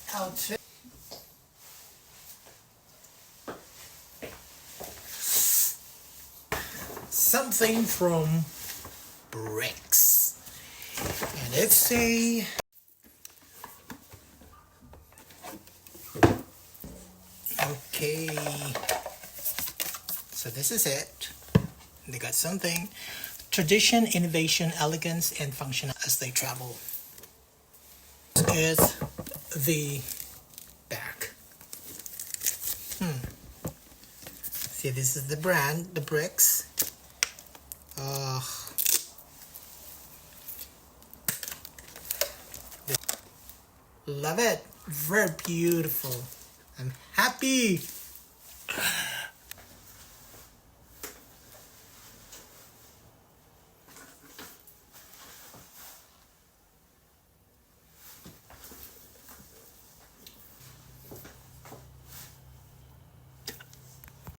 how to something from bricks, and it's a okay, so this is it. They got something: tradition, innovation, elegance, and function as they travel. This is the back. See, this is the brand, the bricks. Love it. Very beautiful. I'm happy.